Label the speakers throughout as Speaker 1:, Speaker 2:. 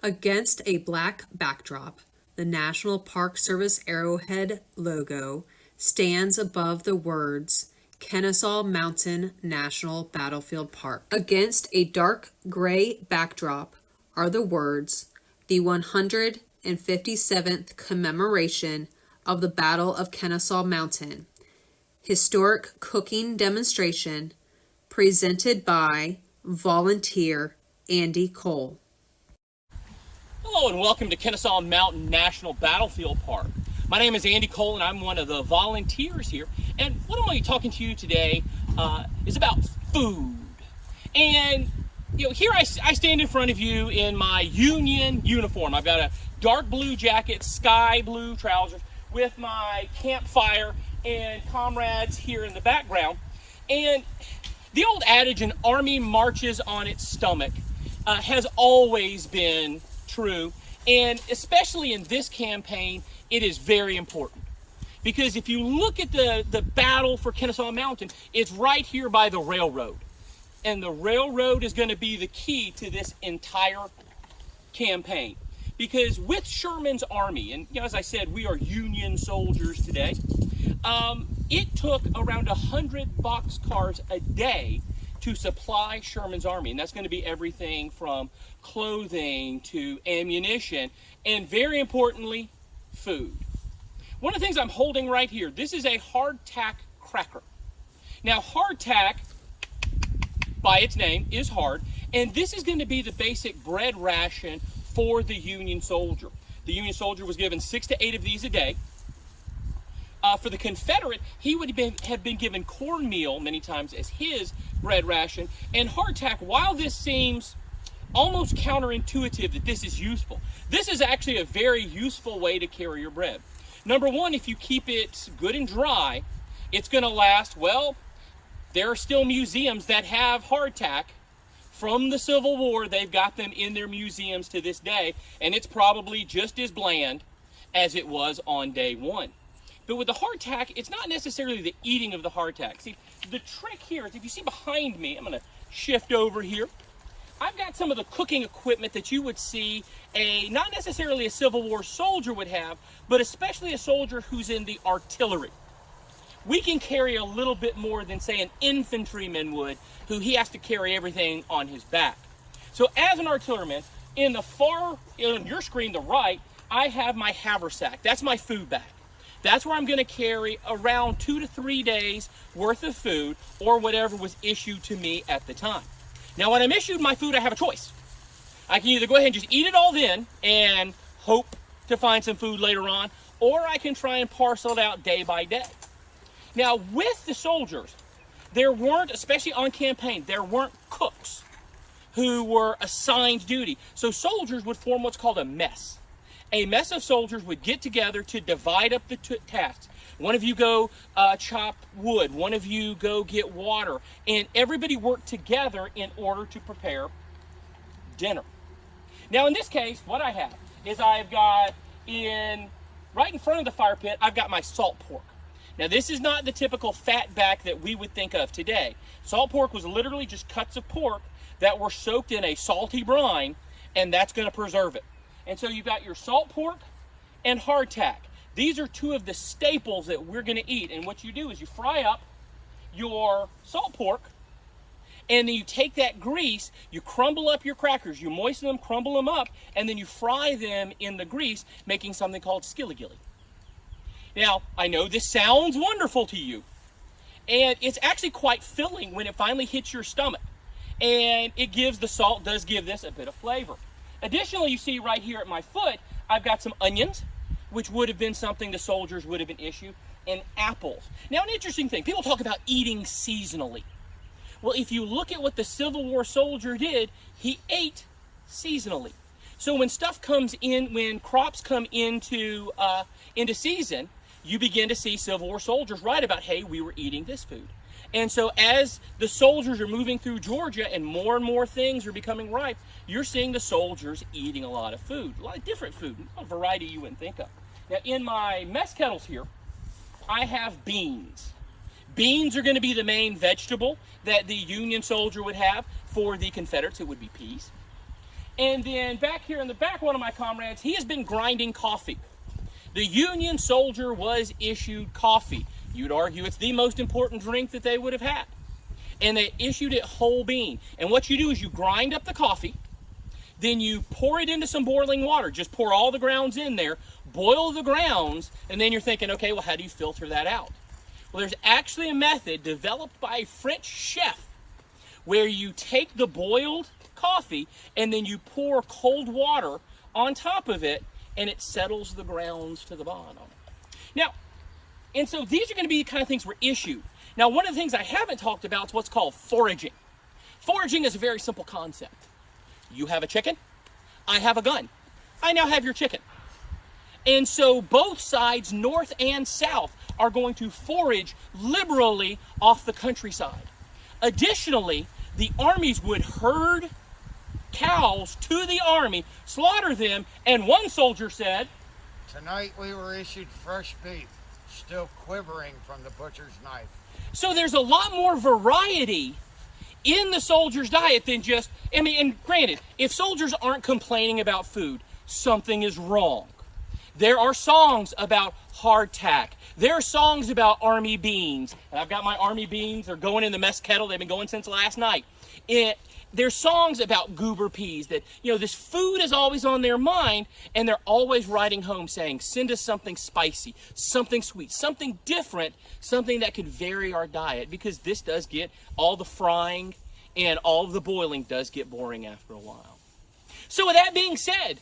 Speaker 1: Against a black backdrop, the National Park Service Arrowhead logo stands above the words Kennesaw Mountain National Battlefield Park. Against a dark gray backdrop are the words, the 157th commemoration of the Battle of Kennesaw Mountain, historic cooking demonstration presented by volunteer Andy Cole.
Speaker 2: Hello and welcome to Kennesaw Mountain National Battlefield Park. My name is Andy Cole and I'm one of the volunteers here. And what I'm going to be talking to you today is about food. And here I stand in front of you in my Union uniform. I've got a dark blue jacket, sky blue trousers with my campfire and comrades here in the background. And the old adage, an army marches on its stomach, has always been true, and especially in this campaign, it is very important. Because if you look at the battle for Kennesaw Mountain, it's right here by the railroad. And the railroad is going to be the key to this entire campaign. Because with Sherman's army, and as I said, we are Union soldiers today, it took around 100 boxcars a day to supply Sherman's army. And that's going to be everything from clothing to ammunition, and very importantly, food. One of the things I'm holding right here, this is a hardtack cracker. Now, hardtack, by its name, is hard, and this is going to be the basic bread ration for the Union soldier. The Union soldier was given 6 to 8 of these a day. For the Confederate, he would have been given cornmeal many times as his bread ration. And hardtack, while this seems almost counterintuitive that this is useful, this is actually a very useful way to carry your bread. Number one, if you keep it good and dry, it's going to last. Well, there are still museums that have hardtack from the Civil War. They've got them in their museums to this day, and it's probably just as bland as it was on day one. But with the hardtack, it's not necessarily the eating of the hardtack. See, the trick here is, if you see behind me, I'm going to shift over here. I've got some of the cooking equipment that you would see not necessarily a Civil War soldier would have, but especially a soldier who's in the artillery. We can carry a little bit more than, say, an infantryman would, who he has to carry everything on his back. So as an artilleryman, in your screen, the right, I have my haversack. That's my food bag. That's where I'm going to carry around 2 to 3 days worth of food, or whatever was issued to me at the time. Now, when I'm issued my food, I have a choice. I can either go ahead and just eat it all then and hope to find some food later on, or I can try and parcel it out day by day. Now, with the soldiers, there weren't, especially on campaign, there weren't cooks who were assigned duty. So soldiers would form what's called a mess. A mess of soldiers would get together to divide up the tasks. One of you go chop wood, one of you go get water, and everybody worked together in order to prepare dinner. Now, in this case, what I have is I've got right in front of the fire pit, I've got my salt pork. Now, this is not the typical fat back that we would think of today. Salt pork was literally just cuts of pork that were soaked in a salty brine, and that's going to preserve it. And so you've got your salt pork and hardtack. These are two of the staples that we're going to eat. And what you do is you fry up your salt pork, and then you take that grease, you crumble up your crackers, you moisten them, crumble them up, and then you fry them in the grease, making something called skilligilly. Now, I know this sounds wonderful to you, and it's actually quite filling when it finally hits your stomach. And the salt does give this a bit of flavor. Additionally, you see right here at my foot, I've got some onions, which would have been something the soldiers would have been issued, and apples. Now, an interesting thing, people talk about eating seasonally. Well, if you look at what the Civil War soldier did, he ate seasonally. So when stuff comes in, when crops come into season, you begin to see Civil War soldiers write about, hey, we were eating this food. And so as the soldiers are moving through Georgia and more things are becoming ripe, you're seeing the soldiers eating a lot of food, a lot of different food, a variety you wouldn't think of. Now, in my mess kettles here, I have beans. Beans are going to be the main vegetable that the Union soldier would have. For the Confederates, it would be peas. And then back here in the back, one of my comrades, he has been grinding coffee. The Union soldier was issued coffee. You'd argue it's the most important drink that they would have had. And they issued it whole bean. And what you do is you grind up the coffee, then you pour it into some boiling water. Just pour all the grounds in there, boil the grounds, and then you're thinking, okay, well, how do you filter that out? Well, there's actually a method developed by a French chef where you take the boiled coffee and then you pour cold water on top of it, and it settles the grounds to the bottom. Now, and so these are going to be the kind of things we're issued. Now, one of the things I haven't talked about is what's called foraging. Foraging is a very simple concept. You have a chicken, I have a gun. I now have your chicken. And so both sides, north and south, are going to forage liberally off the countryside. Additionally, the armies would herd cows to the army, slaughter them, and one soldier said,
Speaker 3: "Tonight we were issued fresh beef, still quivering from the butcher's knife."
Speaker 2: so there's a lot more variety in the soldier's diet than just, I mean, and granted, if soldiers aren't complaining about food, something is wrong. There are songs about hardtack. There are songs about army beans. And I've got my army beans. They're going in the mess kettle. They've been going since last night. There's songs about goober peas that, this food is always on their mind, and they're always writing home saying, send us something spicy, something sweet, something different, something that could vary our diet, because this does get, all the frying and all of the boiling does get boring after a while. So with that being said,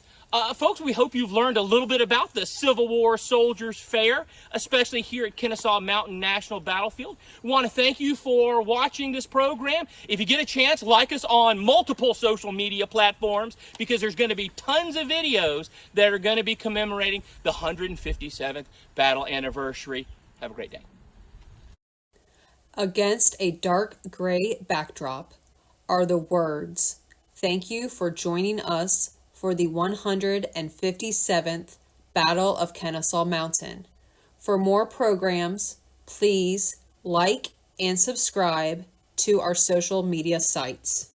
Speaker 2: folks, we hope you've learned a little bit about the Civil War Soldiers Fair, especially here at Kennesaw Mountain National Battlefield. We want to thank you for watching this program. If you get a chance, like us on multiple social media platforms, because there's going to be tons of videos that are going to be commemorating the 157th battle anniversary. Have a great day.
Speaker 1: Against a dark gray backdrop are the words, "Thank you for joining us for the 157th Battle of Kennesaw Mountain." For more programs, please like and subscribe to our social media sites.